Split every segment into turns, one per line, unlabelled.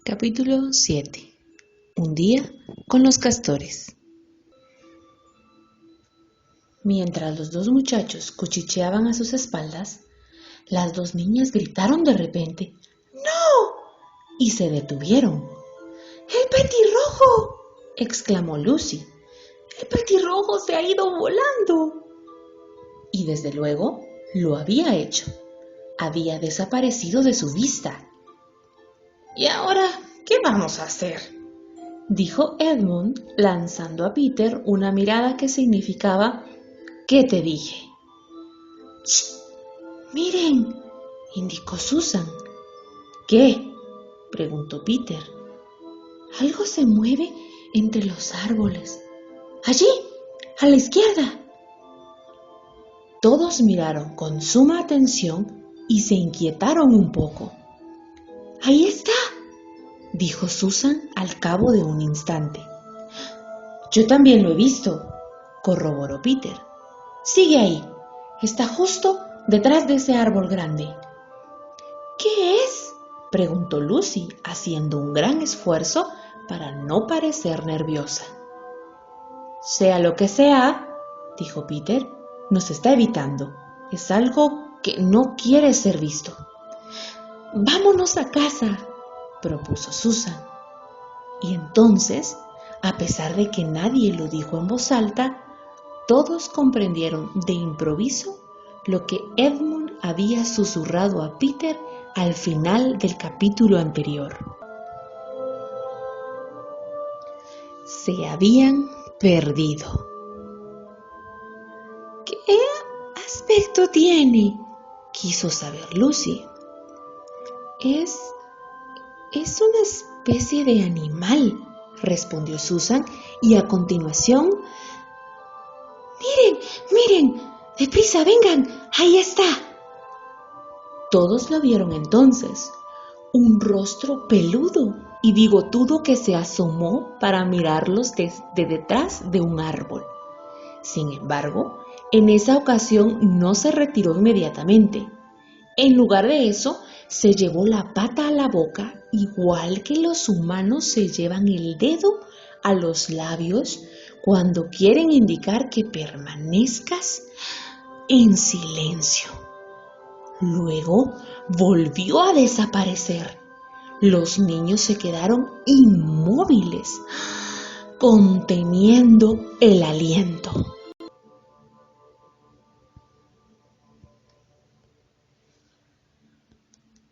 Capítulo 7. Un día con los castores. Mientras los dos muchachos cuchicheaban a sus espaldas, las dos niñas gritaron de repente ¡No! Y se detuvieron. ¡El petirrojo!, exclamó Lucy. ¡El petirrojo se ha ido volando! Y desde luego lo había hecho. Había desaparecido de su vista. ¿Y ahora qué vamos a hacer?, dijo Edmund, lanzando a Peter una mirada que significaba ¿qué te dije? ¡Shh! ¡Miren!, indicó Susan. ¿Qué?, preguntó Peter. Algo se mueve entre los árboles. ¡Allí, a la izquierda! Todos miraron con suma atención y se inquietaron un poco. ¡Ahí está!, dijo Susan al cabo de un instante. Yo también lo he visto, corroboró Peter. Sigue ahí, está justo detrás de ese árbol grande. ¿Qué es?, preguntó Lucy, haciendo un gran esfuerzo para no parecer nerviosa. Sea lo que sea, dijo Peter, nos está evitando. Es algo que no quiere ser visto. Vámonos a casa, propuso Susan. Y entonces, a pesar de que nadie lo dijo en voz alta, todos comprendieron de improviso lo que Edmund había susurrado a Peter al final del capítulo anterior. Se habían perdido. ¿Qué aspecto tiene?, quiso saber Lucy. Es una especie de animal, respondió Susan, y a continuación... ¡Miren, miren! ¡Deprisa, vengan! ¡Ahí está! Todos lo vieron entonces. Un rostro peludo y bigotudo que se asomó para mirarlos desde detrás de un árbol. Sin embargo, en esa ocasión no se retiró inmediatamente. En lugar de eso, se llevó la pata a la boca, igual que los humanos se llevan el dedo a los labios cuando quieren indicar que permanezcas en silencio. Luego volvió a desaparecer. Los niños se quedaron inmóviles, conteniendo el aliento.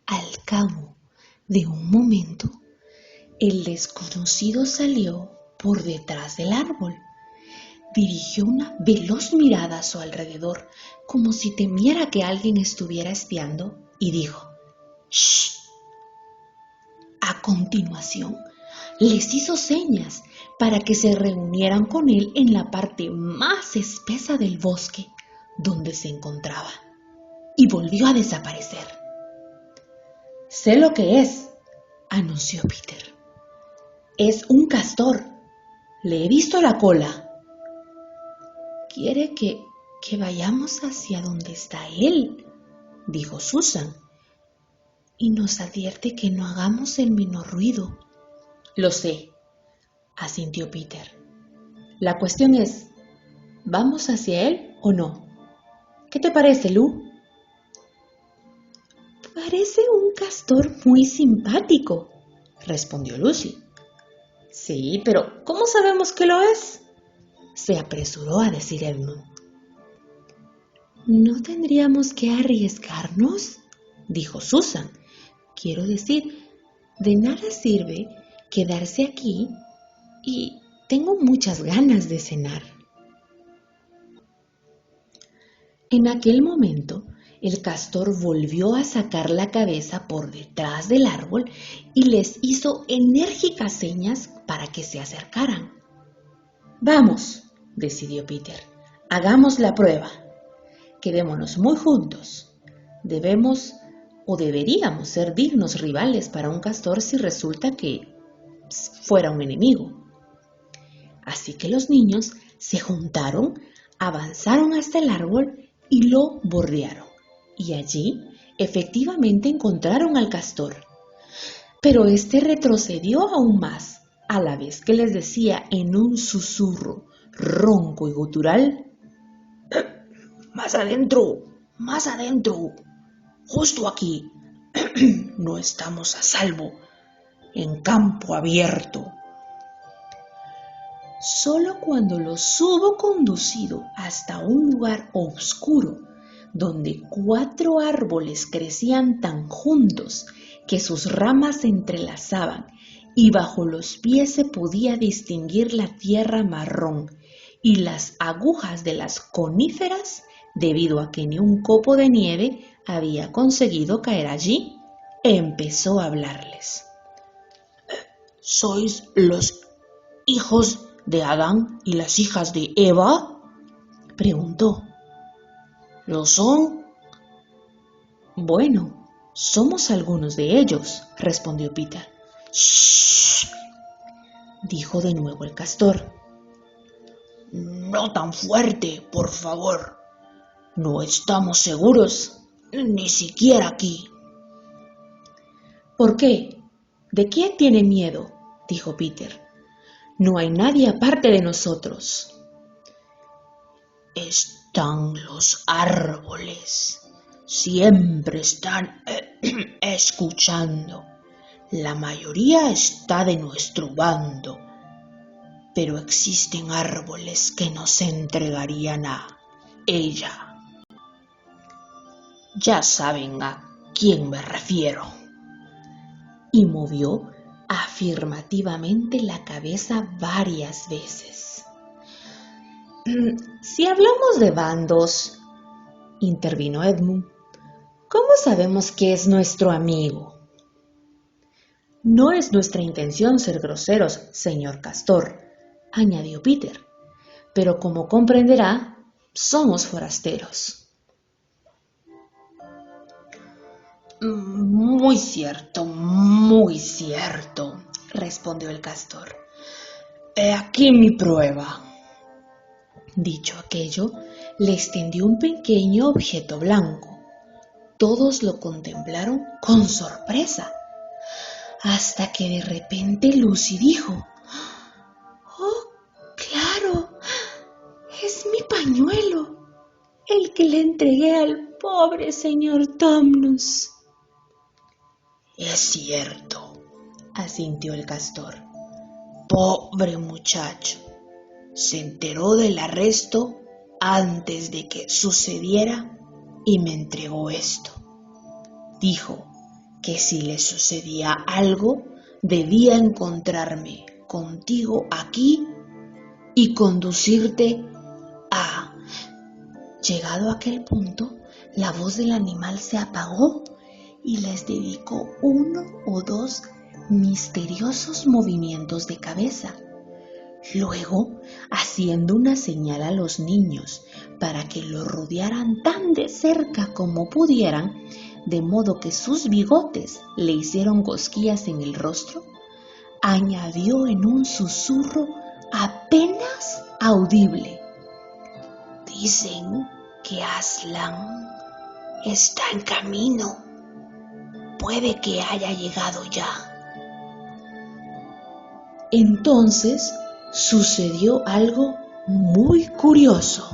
Al cabo de un momento, el desconocido salió por detrás del árbol. Dirigió una veloz mirada a su alrededor, como si temiera que alguien estuviera espiando, y dijo: «¡Shh!». A continuación, les hizo señas para que se reunieran con él en la parte más espesa del bosque donde se encontraba, y volvió a desaparecer. «Sé lo que es», anunció Peter. «Es un castor. Le he visto la cola». «¿Quiere que vayamos hacia donde está él?», dijo Susan. «Y nos advierte que no hagamos el menor ruido». «Lo sé», asintió Peter. «La cuestión es, ¿vamos hacia él o no? ¿Qué te parece, Lu?» «Parece un castor muy simpático», respondió Lucy. «Sí, pero ¿cómo sabemos que lo es?», se apresuró a decir Edmund. «¿No tendríamos que arriesgarnos?», dijo Susan. «Quiero decir, de nada sirve quedarse aquí y tengo muchas ganas de cenar». En aquel momento, el castor volvió a sacar la cabeza por detrás del árbol y les hizo enérgicas señas para que se acercaran. «Vamos», decidió Peter, «hagamos la prueba. Quedémonos muy juntos. Debemos o deberíamos ser dignos rivales para un castor si resulta que fuera un enemigo». Así que los niños se juntaron, avanzaron hasta el árbol y lo bordearon. Y allí efectivamente encontraron al castor. pero éste retrocedió aún más, a la vez que les decía en un susurro ronco y gutural: más adentro, justo aquí. No estamos a salvo, en campo abierto. Solo cuando los hubo conducido hasta un lugar oscuro, donde 4 árboles crecían tan juntos que sus ramas se entrelazaban y bajo los pies se podía distinguir la tierra marrón y las agujas de las coníferas, debido a que ni un copo de nieve había conseguido caer allí, empezó a hablarles. ¿Sois los hijos de Adán y las hijas de Eva?, preguntó. ¿Lo son? Bueno, somos algunos de ellos, respondió Peter. ¡Shh!, dijo de nuevo el castor. No tan fuerte, por favor. No estamos seguros, ni siquiera aquí. ¿Por qué? ¿De quién tiene miedo?, dijo Peter. No hay nadie aparte de nosotros. Están los árboles. Siempre están escuchando. La mayoría está de nuestro bando. Pero existen árboles que no se entregarían a ella. Ya saben a quién me refiero. Y movió afirmativamente la cabeza varias veces. Si hablamos de bandos, intervino Edmund, ¿cómo sabemos que es nuestro amigo? No es nuestra intención ser groseros, señor Castor, añadió Peter, pero como comprenderá, somos forasteros. Muy cierto, respondió el castor. He aquí mi prueba. Dicho aquello, le extendió un pequeño objeto blanco. Todos lo contemplaron con sorpresa, hasta que de repente Lucy dijo: ¡Oh, claro! Es mi pañuelo, el que le entregué al pobre señor Tumnus. Es cierto, asintió el castor. Pobre muchacho. Se enteró del arresto antes de que sucediera y me entregó esto. Dijo que si le sucedía algo, debía encontrarme contigo aquí y conducirte a... Llegado a aquel punto, la voz del animal se apagó y les dedicó 1 o 2 misteriosos movimientos de cabeza. Luego, haciendo una señal a los niños para que lo rodearan tan de cerca como pudieran, de modo que sus bigotes le hicieron cosquillas en el rostro, añadió en un susurro apenas audible: Dicen que Aslan está en camino. Puede que haya llegado ya. Entonces sucedió algo muy curioso.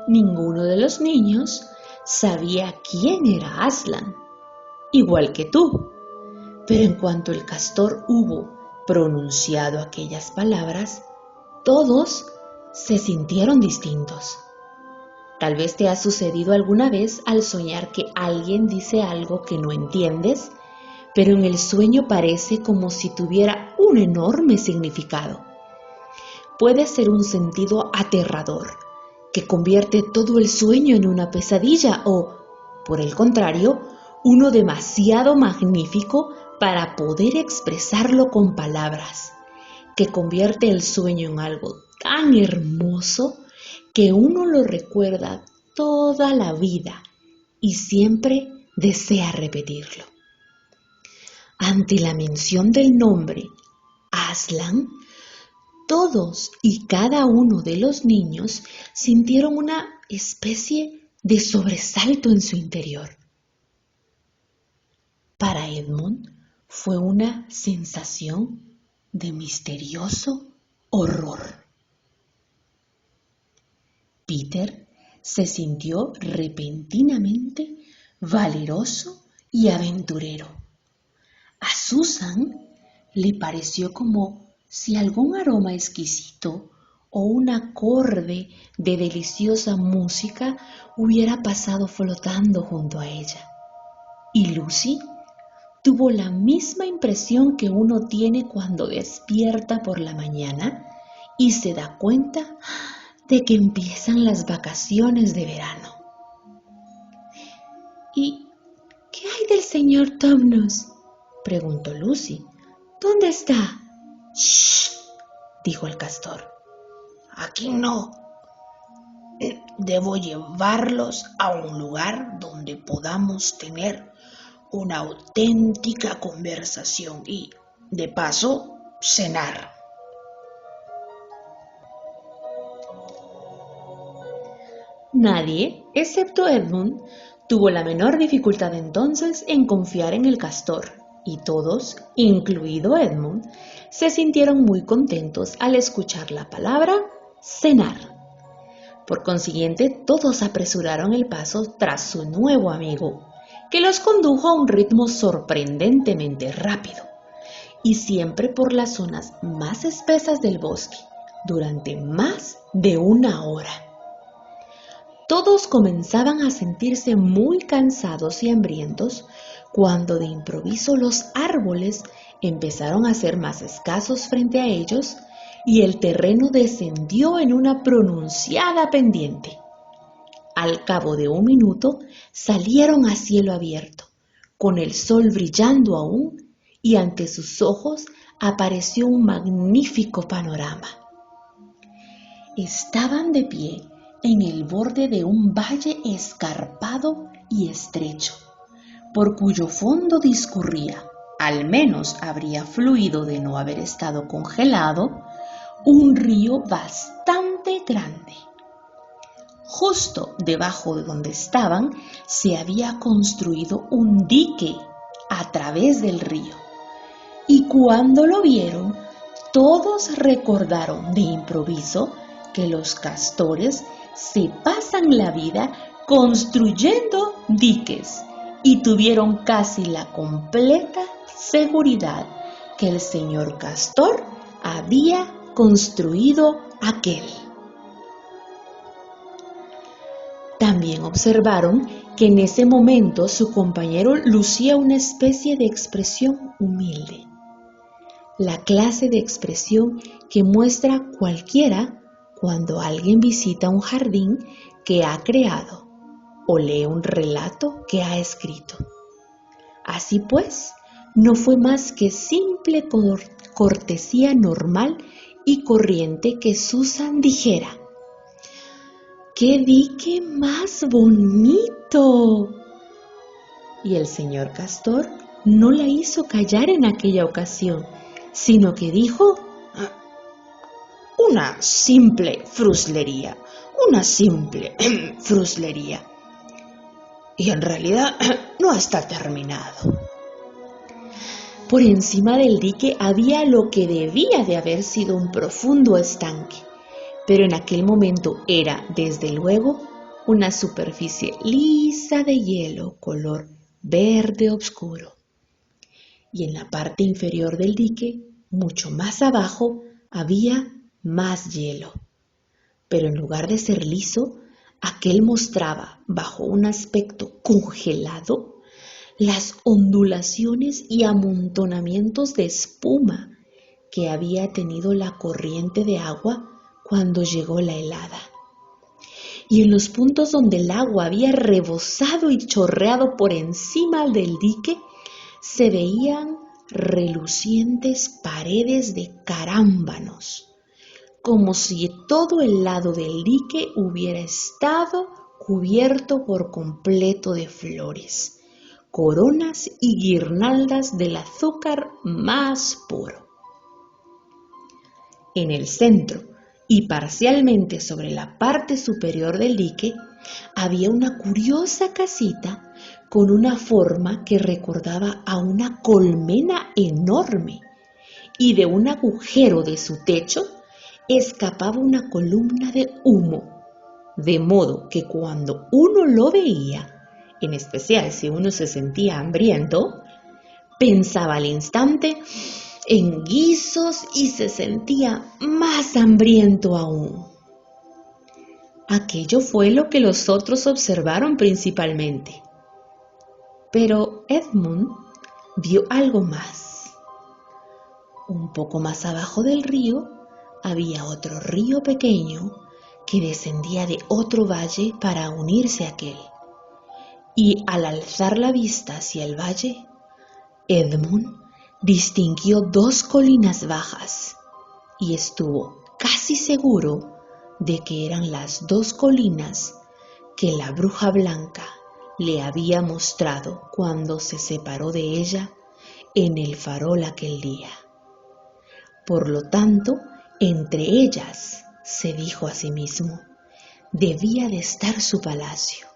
Ninguno de los niños sabía quién era Aslan, igual que tú, pero en cuanto el castor hubo pronunciado aquellas palabras, todos se sintieron distintos. Tal vez te ha sucedido alguna vez al soñar que alguien dice algo que no entiendes, pero en el sueño parece como si tuviera un enorme significado. Puede ser un sentido aterrador, que convierte todo el sueño en una pesadilla, o, por el contrario, uno demasiado magnífico para poder expresarlo con palabras, que convierte el sueño en algo tan hermoso que uno lo recuerda toda la vida y siempre desea repetirlo. Ante la mención del nombre Aslan, todos y cada uno de los niños sintieron una especie de sobresalto en su interior. Para Edmund fue una sensación de misterioso horror. Peter se sintió repentinamente valeroso y aventurero. A Susan le pareció como si algún aroma exquisito o un acorde de deliciosa música hubiera pasado flotando junto a ella. Y Lucy tuvo la misma impresión que uno tiene cuando despierta por la mañana y se da cuenta de que empiezan las vacaciones de verano. ¿Y qué hay del señor Tumnus?, preguntó Lucy. ¿Dónde está? —¡Shh! —dijo el castor.
Aquí no. Debo llevarlos a un lugar donde podamos tener una auténtica conversación y, de paso, cenar.
Nadie, excepto Edmund, tuvo la menor dificultad entonces en confiar en el castor, y todos, incluido Edmund, se sintieron muy contentos al escuchar la palabra cenar. Por consiguiente, todos apresuraron el paso tras su nuevo amigo, que los condujo a un ritmo sorprendentemente rápido, y siempre por las zonas más espesas del bosque, durante más de 1 hora. Todos comenzaban a sentirse muy cansados y hambrientos cuando de improviso los árboles empezaron a ser más escasos frente a ellos y el terreno descendió en una pronunciada pendiente. Al cabo de 1 minuto salieron a cielo abierto, con el sol brillando aún, y ante sus ojos apareció un magnífico panorama. Estaban de pie en el borde de un valle escarpado y estrecho, por cuyo fondo discurría, al menos habría fluido de no haber estado congelado, un río bastante grande. Justo debajo de donde estaban se había construido un dique a través del río, y cuando lo vieron, todos recordaron de improviso que los castores se pasan la vida construyendo diques y tuvieron casi la completa seguridad que el señor Castor había construido aquel. También observaron que en ese momento su compañero lucía una especie de expresión humilde, la clase de expresión que muestra cualquiera cuando alguien visita un jardín que ha creado o lee un relato que ha escrito. Así pues, no fue más que simple cortesía normal y corriente que Susan dijera: ¡qué dique más bonito! Y el señor Castor no la hizo callar en aquella ocasión, sino que dijo:
Una simple fruslería. Y en realidad no está terminado.
Por encima del dique había lo que debía de haber sido un profundo estanque, pero en aquel momento era, desde luego, una superficie lisa de hielo color verde oscuro. Y en la parte inferior del dique, mucho más abajo, había más hielo. Pero en lugar de ser liso, aquel mostraba, bajo un aspecto congelado, las ondulaciones y amontonamientos de espuma que había tenido la corriente de agua cuando llegó la helada. Y en los puntos donde el agua había rebosado y chorreado por encima del dique, se veían relucientes paredes de carámbanos, como si todo el lado del dique hubiera estado cubierto por completo de flores, coronas y guirnaldas del azúcar más puro. En el centro, y parcialmente sobre la parte superior del dique había una curiosa casita con una forma que recordaba a una colmena enorme, y de un agujero de su techo escapaba una columna de humo, de modo que cuando uno lo veía, en especial si uno se sentía hambriento, pensaba al instante en guisos y se sentía más hambriento aún. Aquello fue lo que los otros observaron principalmente. Pero Edmund vio algo más. Un poco más abajo del río había otro río pequeño que descendía de otro valle para unirse a aquel. Y al alzar la vista hacia el valle, Edmund distinguió dos colinas bajas y estuvo casi seguro de que eran las dos colinas que la bruja blanca le había mostrado cuando se separó de ella en el farol aquel día. Por lo tanto, entre ellas, se dijo a sí mismo, debía de estar su palacio,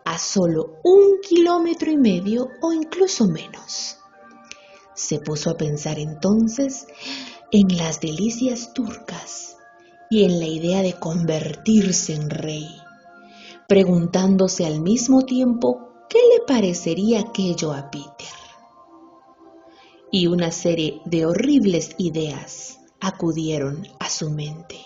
a solo 1,5 kilómetros o incluso menos. Se puso a pensar entonces en las delicias turcas y en la idea de convertirse en rey, preguntándose al mismo tiempo qué le parecería aquello a Peter. Y una serie de horribles ideas acudieron a su mente.